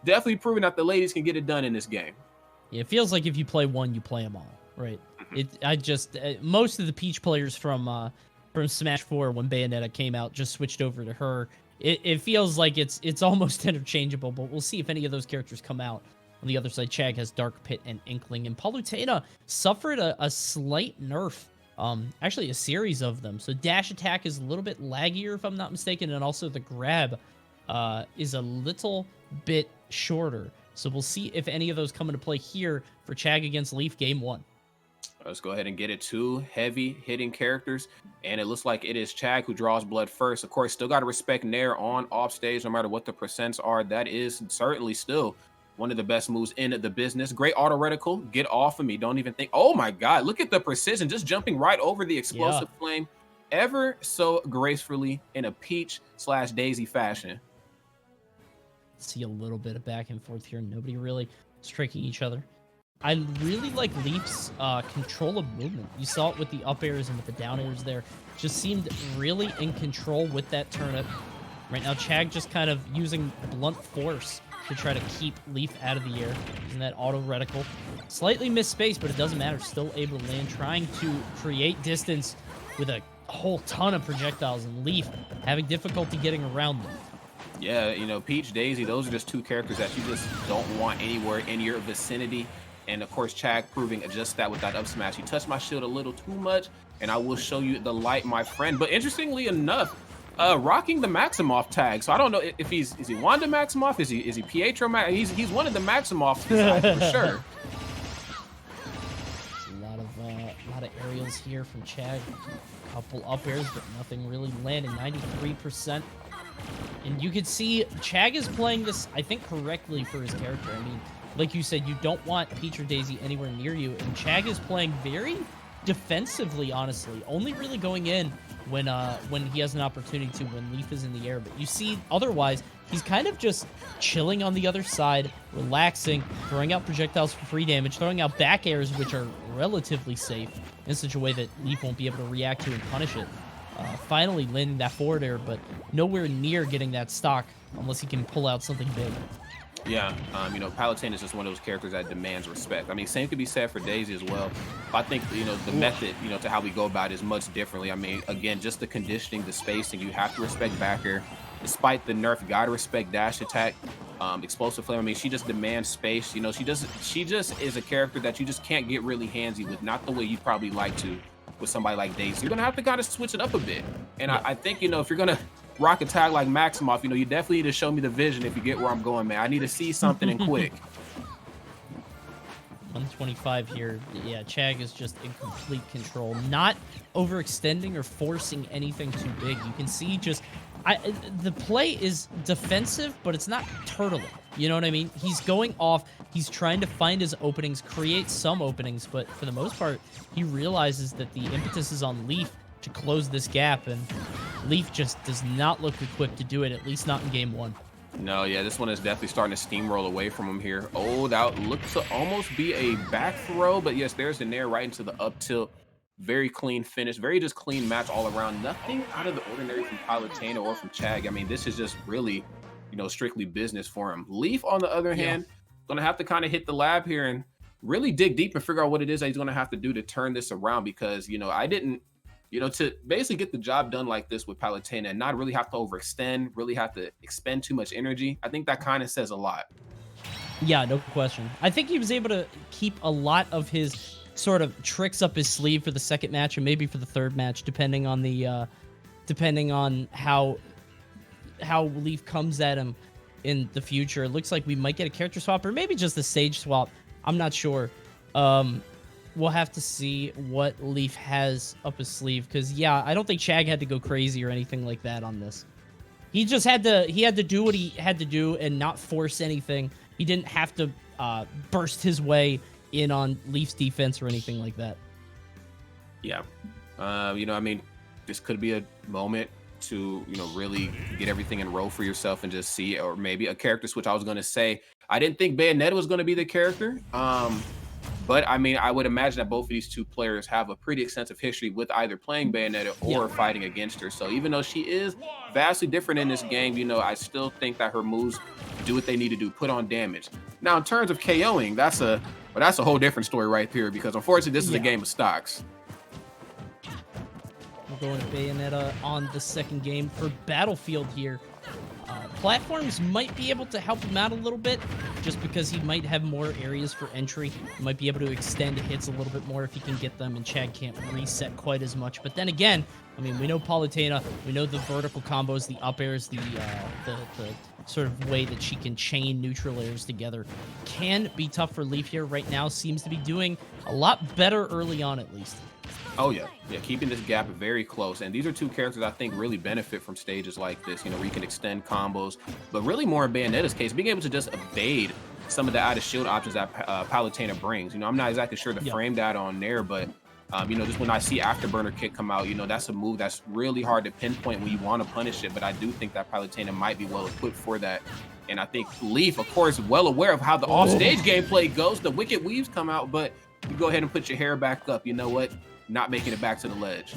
definitely proving that the ladies can get it done in this game. Yeah, it feels like if you play one, you play them all, right? Most of the Peach players from Smash 4 when Bayonetta came out just switched over to her. It feels like it's almost interchangeable, but we'll see if any of those characters come out. On the other side, Chag has Dark Pit and Inkling, and Palutena suffered a slight nerf. Actually, a series of them. So dash attack is a little bit laggier, if I'm not mistaken, and also the grab is a little bit shorter. So we'll see if any of those come into play here for Chag against Leaf Game 1. Let's go ahead and get it. Two heavy hitting characters, and it looks like it is Chag who draws blood first. Of course, still got to respect Nair on off stage, no matter what the percents are. That is certainly still one of the best moves in the business. Great auto reticle. Get off of me. Don't even think. Oh my God, look at the precision. Just jumping right over the explosive flame ever so gracefully in a Peach/Daisy fashion. See a little bit of back and forth here. Nobody really striking each other. I really like Leaf's control of movement. You saw it with the up airs and with the down airs there. Just seemed really in control with that turnip. Right now, Chag just kind of using blunt force to try to keep Leaf out of the air. Using that auto reticle. Slightly missed space, but it doesn't matter. Still able to land. Trying to create distance with a whole ton of projectiles, and Leaf having difficulty getting around them. Yeah, you know, Peach, Daisy, those are just two characters that you just don't want anywhere in your vicinity. And of course, Chag proving just that with that up smash. He touched my shield a little too much, and I will show you the light, my friend. But interestingly enough, rocking the Maximoff tag. So I don't know if is he Wanda Maximoff? Is he Pietro Max? He's one of the Maximoffs for sure. A lot of aerials here from Chag. A couple up airs, but nothing really landing. 93%. And you can see Chag is playing this, I think, correctly for his character. I mean, like you said, you don't want Peach or Daisy anywhere near you, and Chag is playing very defensively, honestly. Only really going in when he has an opportunity to, when Leaf is in the air. But you see, otherwise, he's kind of just chilling on the other side, relaxing, throwing out projectiles for free damage, throwing out back airs, which are relatively safe, in such a way that Leaf won't be able to react to and punish it. Finally landing that forward air, but nowhere near getting that stock unless he can pull out something big. Yeah, you know, Palutena is just one of those characters that demands respect. I mean, same could be said for Daisy as well. I think, you know, the method, you know, to how we go about it is much differently. I mean, again, just the conditioning, the spacing, you have to respect back air. Despite the nerf, you gotta respect dash attack, explosive flame. I mean, she just demands space. You know, she just is a character that you just can't get really handsy with, not the way you'd probably like to with somebody like Daisy. You're gonna have to kind of switch it up a bit. And I think, you know, if you're gonna rock a tag like Maximoff, you know, you definitely need to show me the vision if you get where I'm going, man. I need to see something and quick. 125 here. Yeah, Chag is just in complete control. Not overextending or forcing anything too big. You can see just... the play is defensive, but it's not turtling. You know what I mean? He's going off. He's trying to find his openings, create some openings, but for the most part, he realizes that the impetus is on Leaf to close this gap, and Leaf just does not look equipped to do it, at least not in game 1. No, yeah, this one is definitely starting to steamroll away from him here. Oh, that looked to almost be a back throw, but yes, there's the nair right into the up tilt. Very clean finish, very just clean match all around. Nothing out of the ordinary from Palutena or from Chag. I mean, this is just really, you know, strictly business for him. Leaf, on the other hand, gonna have to kind of hit the lab here and really dig deep and figure out what it is that he's gonna have to do to turn this around, because, you know, I didn't, you know, to basically get the job done like this with Palutena and not really have to overextend, really have to expend too much energy, I think that kind of says a lot. Yeah, no question. I think he was able to keep a lot of his sort of tricks up his sleeve for the second match and maybe for the third match, depending on the depending on how Leaf comes at him in the future. It looks like we might get a character swap or maybe just a stage swap. I'm not sure. We'll have to see what Leaf has up his sleeve, because yeah, I don't think Chag had to go crazy or anything like that on this. He just had to do what he had to do and not force anything. He didn't have to burst his way in on Leaf's defense or anything like that. Yeah. You know, I mean, this could be a moment to, you know, really get everything in row for yourself and just see, or maybe a character switch. I was going to say, I didn't think Bayonetta was going to be the character. But I mean, I would imagine that both of these two players have a pretty extensive history with either playing Bayonetta or fighting against her. So even though she is vastly different in this game, you know, I still think that her moves do what they need to do, put on damage. Now, in terms of KOing, that's a whole different story right there, because unfortunately, this is a game of stocks. We're going to Bayonetta on the second game for Battlefield here. Platforms might be able to help him out a little bit, just because he might have more areas for entry. He might be able to extend hits a little bit more if he can get them, and Chag can't reset quite as much. But then again, I mean, we know Palutena, we know the vertical combos, the up airs, the sort of way that she can chain neutral airs together can be tough for Leaf here. Right now, seems to be doing a lot better early on, at least. Oh, yeah. Yeah, keeping this gap very close. And these are two characters I think really benefit from stages like this, you know, where you can extend combos. But really more in Bayonetta's case, being able to just evade some of the out-of-shield options that Palutena brings. You know, I'm not exactly sure the frame data on there, but, you know, just when I see Afterburner Kick come out, you know, that's a move that's really hard to pinpoint when you want to punish it. But I do think that Palutena might be well equipped for that. And I think Leaf, of course, well aware of how the off-stage gameplay goes. The Wicked Weaves come out, but you go ahead and put your hair back up. You know what? Not making it back to the ledge.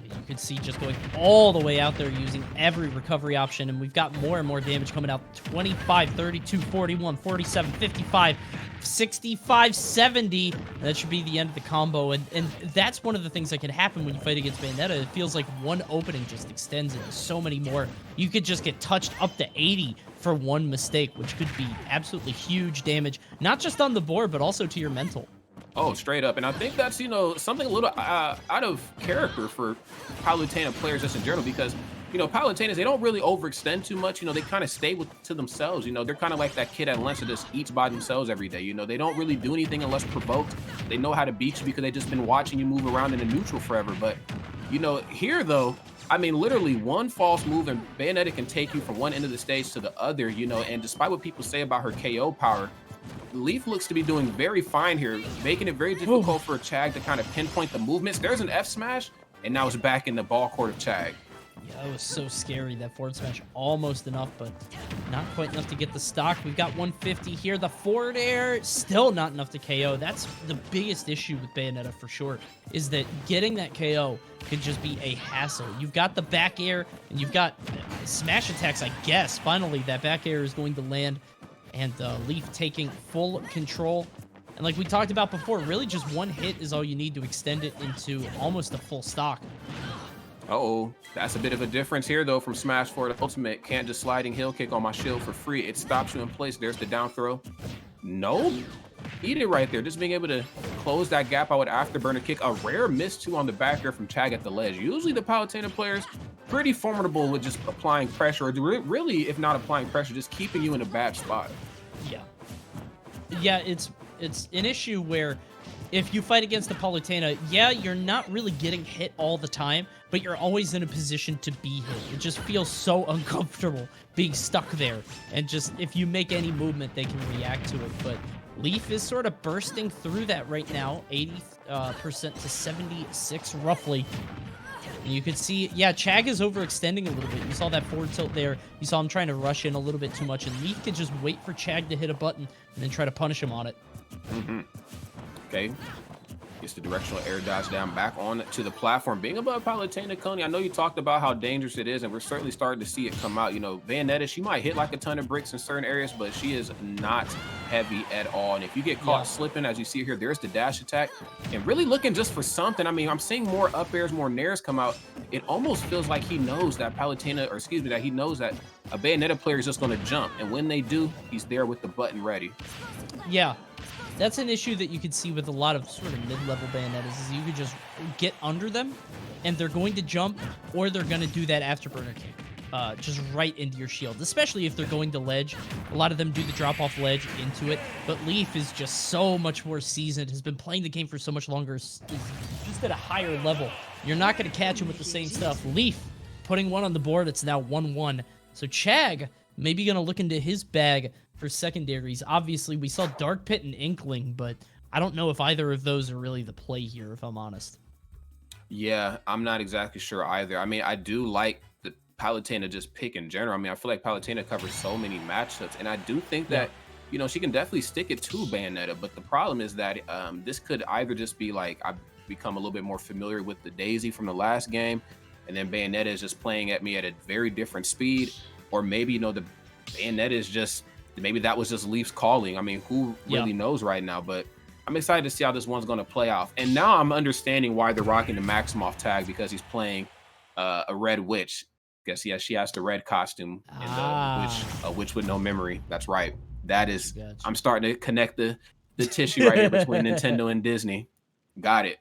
You could see just going all the way out there using every recovery option, and we've got more and more damage coming out. 25, 32, 41, 47, 55, 65, 70. That should be the end of the combo, and that's one of the things that can happen when you fight against Bayonetta. It feels like one opening just extends into so many more. You could just get touched up to 80 for one mistake, which could be absolutely huge damage, not just on the board, but also to your mental. Oh, straight up. And I think that's, you know, something a little out of character for Palutena players just in general, because, you know, Palutenas, they don't really overextend too much. You know, they kind of stay to themselves. You know, they're kind of like that kid at lunch that just eats by themselves every day. You know, they don't really do anything unless provoked. They know how to beat you because they've just been watching you move around in a neutral forever. But, you know, here, though, I mean, literally one false move and Bayonetta can take you from one end of the stage to the other, you know, and despite what people say about her KO power, Leaf looks to be doing very fine here, making it very difficult for Chag to kind of pinpoint the movements. There's an F smash, and now it's back in the ball court of Chag. Yeah, that was so scary. That forward smash almost enough, but not quite enough to get the stock. We've got 150 here. The forward air, still not enough to KO. That's the biggest issue with Bayonetta for sure, is that getting that KO could just be a hassle. You've got the back air, and you've got smash attacks, I guess. Finally, that back air is going to land, and Leaf taking full control. And like we talked about before, really just one hit is all you need to extend it into almost a full stock. Uh-oh, that's a bit of a difference here, though, from Smash Forward Ultimate. Can't just sliding heel kick on my shield for free. It stops you in place. There's the down throw. No, eat it right there. Just being able to close that gap out with Afterburner Kick. A rare miss, too, on the back air from Chag at the ledge. Usually the Palutena players, pretty formidable with just applying pressure, or really, if not applying pressure, just keeping you in a bad spot. Yeah, it's an issue where if you fight against the Palutena, yeah, you're not really getting hit all the time, but you're always in a position to be hit. It just feels so uncomfortable being stuck there. And just, if you make any movement, they can react to it. But Leaf is sort of bursting through that right now, 80% to 76 roughly. And you could see, yeah, Chag is overextending a little bit. You saw that forward tilt there. You saw him trying to rush in a little bit too much, and Leaf could just wait for Chag to hit a button and then try to punish him on it. Okay. Gets the directional air dodge down back on to the platform. Being above Palutena, Coney, I know you talked about how dangerous it is, and we're certainly starting to see it come out. You know, Bayonetta, she might hit like a ton of bricks in certain areas, but she is not heavy at all. And if you get caught slipping, as you see here, there's the dash attack. And really looking just for something. I mean, I'm seeing more up airs, more nairs come out. It almost feels like he knows that Palutena, or excuse me, that he knows that a Bayonetta player is just going to jump. And when they do, he's there with the button ready. Yeah. That's an issue that you could see with a lot of sort of mid-level Bayonettas, is you could just get under them, and they're going to jump, or they're going to do that afterburner kick, just right into your shield, especially if they're going to ledge. A lot of them do the drop-off ledge into it, but Leaf is just so much more seasoned, has been playing the game for so much longer, is just at a higher level. You're not going to catch him with the same stuff. Leaf putting one on the board, it's now 1-1. So Chag maybe going to look into his bag for secondaries. Obviously, we saw Dark Pit and Inkling, but I don't know if either of those are really the play here, if I'm honest. Yeah, I'm not exactly sure either. I mean, I do like the Palutena just pick in general. I mean, I feel like Palutena covers so many matchups, and I do think that, you know, she can definitely stick it to Bayonetta, but the problem is that this could either just be like, I've become a little bit more familiar with the Daisy from the last game, and then Bayonetta is just playing at me at a very different speed, or maybe, you know, the Bayonetta is just maybe that was just Leaf's calling. I mean, who really knows right now? But I'm excited to see how this one's going to play off. And now I'm understanding why they're rocking the Maximoff tag, because he's playing a red witch. Guess she has the red costume in the witch with no memory. That's right. That is. Gotcha. I'm starting to connect the tissue right here between Nintendo and Disney. Got it.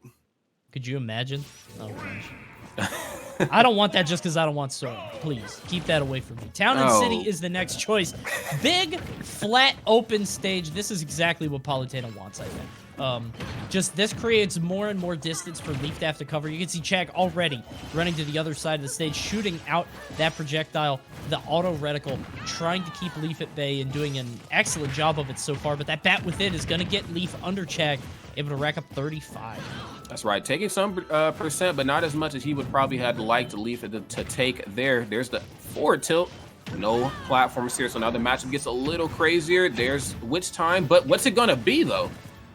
Could you imagine? Oh gosh. I don't want that just because I don't want Sora. Please, keep that away from me. Town and City is the next choice. Big, flat, open stage. This is exactly what Palutena wants, I think. Just this creates more and more distance for Leaf to have to cover. You can see Chag already running to the other side of the stage, shooting out that projectile, the auto reticle, trying to keep Leaf at bay and doing an excellent job of it so far. But that bat with it is going to get Leaf under Chag, able to rack up 35. That's right. Taking some percent, but not as much as he would probably have liked to Leaf to take there. There's the forward tilt. No platforms here, so now the matchup gets a little crazier. There's Witch time, but what's it going to be, though?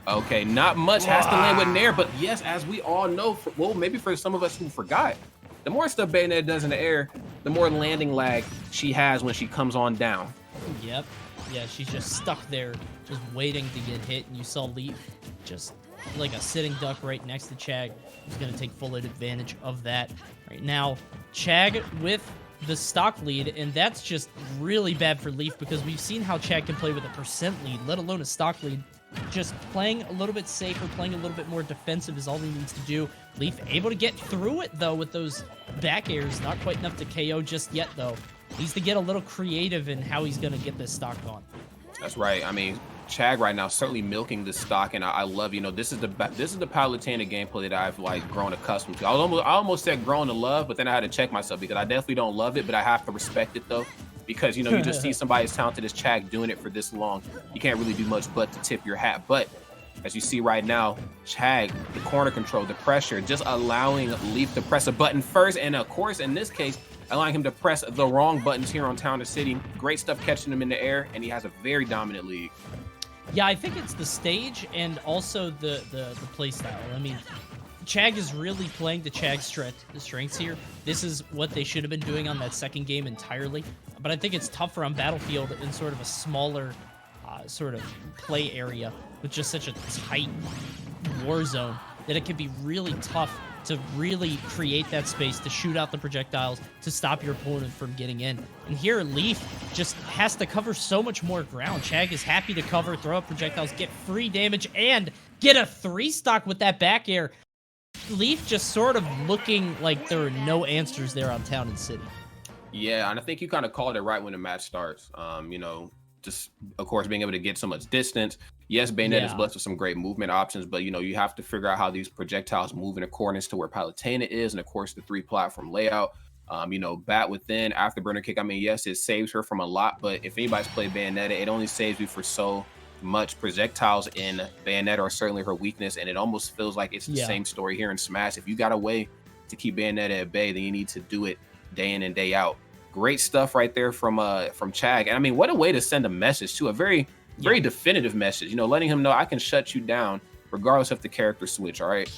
Okay, not much has to land with Nair, but yes, as we all know, well, maybe for some of us who forgot, the more stuff Bayonetta does in the air, the more landing lag she has when she comes on down. Yep. Yeah, she's just stuck there, just waiting to get hit, and you saw Leaf just like a sitting duck right next to Chag, who's going to take full advantage of that. Right now, Chag with the stock lead, and that's just really bad for Leaf because we've seen how Chag can play with a percent lead, let alone a stock lead. Just playing a little bit safer, playing a little bit more defensive is all he needs to do. Leaf able to get through it, though, with those back airs. Not quite enough to KO just yet, though. Needs to get a little creative in how he's going to get this stock on. That's right. I mean, Chag right now certainly milking the stock, and I love, this is the Palutena gameplay that I've like grown accustomed to. I almost said grown to love, but then I had to check myself because I definitely don't love it, but I have to respect it though. Because, you just see somebody as talented as Chag doing it for this long. You can't really do much but to tip your hat. But as you see right now, Chag, the corner control, the pressure, just allowing Leaf to press a button first. And of course, in this case, allowing him to press the wrong buttons here on Town and City. Great stuff catching him in the air, and he has a very dominant lead. Yeah, I think it's the stage and also the play style. I mean, Chag is really playing the Chag strengths here. This is what they should have been doing on that second game entirely. But I think it's tougher on Battlefield in sort of a smaller sort of play area with just such a tight war zone that it can be really tough to really create that space to shoot out the projectiles to stop your opponent from getting in. And here, Leaf just has to cover so much more ground. Chag is happy to cover, throw out projectiles, get free damage, and get a 3-stock with that back air. Leaf just sort of looking like there are no answers there on Town and City. Yeah, and I think you kind of called it right when the match starts. Just, of course, being able to get so much distance. Yes, Bayonetta is blessed with some great movement options, but, you have to figure out how these projectiles move in accordance to where Palutena is, and, of course, the 3-platform layout. Bat within, afterburner kick. I mean, yes, it saves her from a lot, but if anybody's played Bayonetta, it only saves you for so much. Projectiles in Bayonetta are certainly her weakness, and it almost feels like it's the same story here in Smash. If you got a way to keep Bayonetta at bay, then you need to do it day in and day out. Great stuff right there from Chag. And I mean, what a way to send a message to a very definitive message, letting him know I can shut you down regardless of the character switch. All right.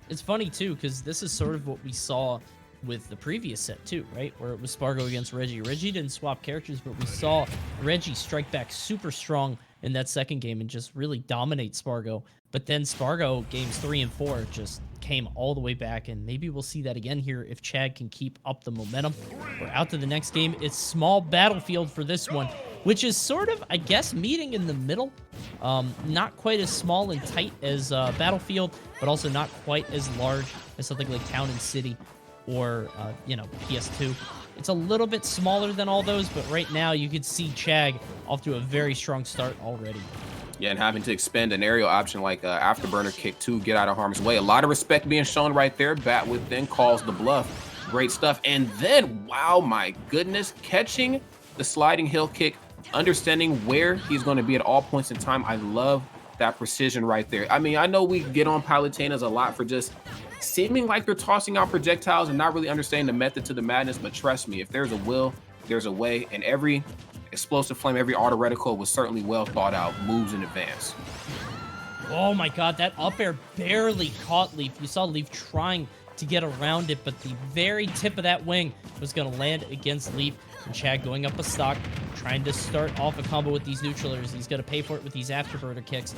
It's funny too, because this is sort of what we saw with the previous set too, right? Where it was Spargo against Reggie. Reggie didn't swap characters, but we saw Reggie strike back super strong in that second game and just really dominate Spargo. But then Spargo games 3 and 4 just came all the way back, and maybe we'll see that again here if Chag can keep up the momentum. We're out to the next game. It's small Battlefield for this one, which is sort of, I guess, meeting in the middle. Not quite as small and tight as Battlefield, but also not quite as large as something like Town and City or, PS2. It's a little bit smaller than all those, but right now you can see Chag off to a very strong start already. Yeah, and having to expend an aerial option like afterburner kick to get out of harm's way. A lot of respect being shown right there. Bat within calls the bluff. Great stuff. And then, wow, my goodness, catching the sliding hill kick, understanding where he's going to be at all points in time. I love that precision right there. I mean, I know we get on Palutenas a lot for just seeming like they're tossing out projectiles and not really understanding the method to the madness, but trust me, if there's a will, there's a way, and every explosive flame, every auto reticle was certainly well thought out, moves in advance. Oh my god, that up air barely caught Leaf. You saw Leaf trying to get around it, but the very tip of that wing was going to land against Leaf. And Chag going up a stock, trying to start off a combo with these neutralers. He's going to pay for it with these afterburner kicks.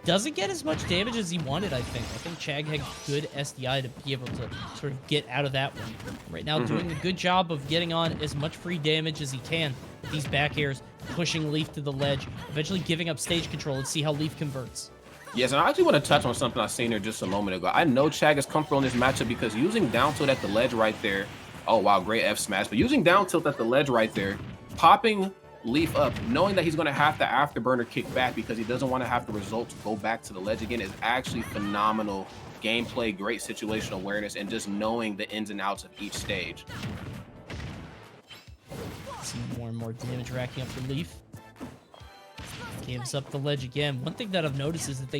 Doesn't get as much damage as he wanted, I think. I think Chag had good SDI to be able to sort of get out of that one. Right now, doing a good job of getting on as much free damage as he can with these back airs, pushing Leaf to the ledge, eventually giving up stage control. Let's see how Leaf converts. Yes, and I actually want to touch on something I seen there just a moment ago. I know Chag is comfortable in this matchup because using down tilt at the ledge right there. Oh, wow, great F smash. But using down tilt at the ledge right there, popping Leaf up, knowing that he's going to have to afterburner kick back because he doesn't want to have the result to go back to the ledge again is actually phenomenal gameplay, great situational awareness, and just knowing the ins and outs of each stage. See more and more damage racking up for Leaf. Gives up the ledge again. One thing that I've noticed is that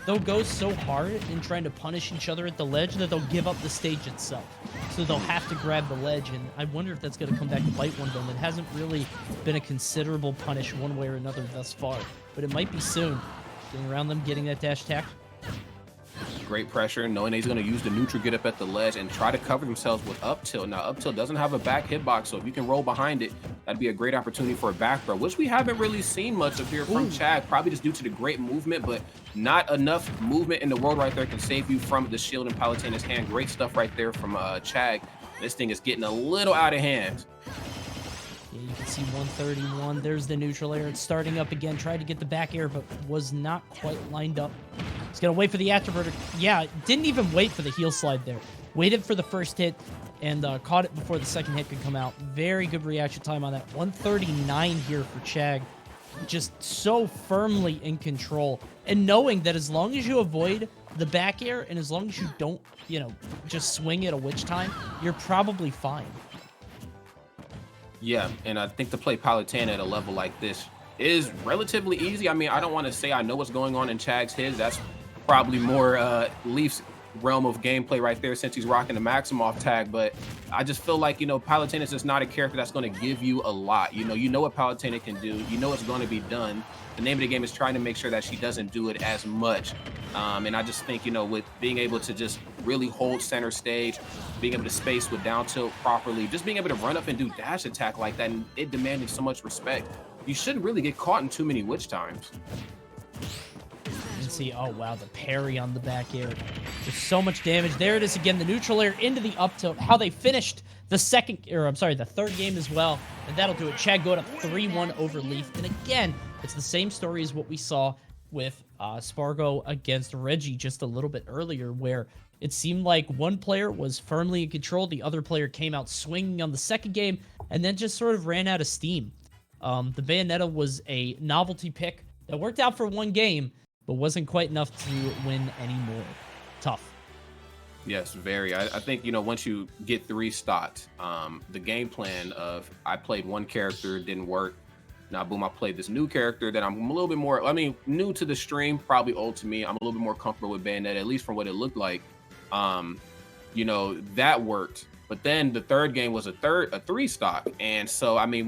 they'll go so hard in trying to punish each other at the ledge that they'll give up the stage itself. So they'll have to grab the ledge, and I wonder if that's going to come back to bite one of them. It hasn't really been a considerable punish one way or another thus far, but it might be soon. Getting around them, getting that dash attack. Great pressure, knowing he's going to use the neutral get up at the ledge and try to cover themselves with up tilt. Now, up tilt doesn't have a back hitbox, so if you can roll behind it, that'd be a great opportunity for a back throw, which we haven't really seen much of here from Chag, probably just due to the great movement, but not enough movement in the world right there can save you from the shield in Palutena's hand. Great stuff right there from Chag. This thing is getting a little out of hand. Yeah, you can see 131. There's the neutral air. It's starting up again. Tried to get the back air, but was not quite lined up. He's going to wait for the afterburner. Yeah, didn't even wait for the heel slide there. Waited for the first hit and caught it before the second hit could come out. Very good reaction time on that. 139 here for Chag. Just so firmly in control. And knowing that as long as you avoid the back air and as long as you don't, just swing at a witch time, you're probably fine. Yeah, and I think to play Palutena at a level like this is relatively easy. I mean, I don't want to say I know what's going on in Chag's head. That's probably more Leaf's realm of gameplay right there since he's rocking the Maximoff tag, but I just feel like, Palutena is just not a character that's going to give you a lot. You know what Palutena can do. You know it's going to be done. The name of the game is trying to make sure that she doesn't do it as much. And I just think, with being able to just really hold center stage, being able to space with down tilt properly, just being able to run up and do dash attack like that, and it demanding so much respect, you shouldn't really get caught in too many witch times. You can see, oh wow, the parry on the back air. There's so much damage. There it is again, the neutral air into the up tilt. How they finished the third game as well. And that'll do it. Chag going up 3-1 over Leaf. And again, it's the same story as what we saw with Spargo against Reggie just a little bit earlier, where it seemed like one player was firmly in control, the other player came out swinging on the second game, and then just sort of ran out of steam. The Bayonetta was a novelty pick that worked out for one game, but wasn't quite enough to win anymore. Tough. Yes, very. I think, once you get 3 stats, the game plan of I played one character, didn't work. Now, boom, I played this new character that I'm a little bit more, new to the stream, probably old to me. I'm a little bit more comfortable with Bayonetta, at least from what it looked like. That worked. But then the third game was a 3 stock. And so, once you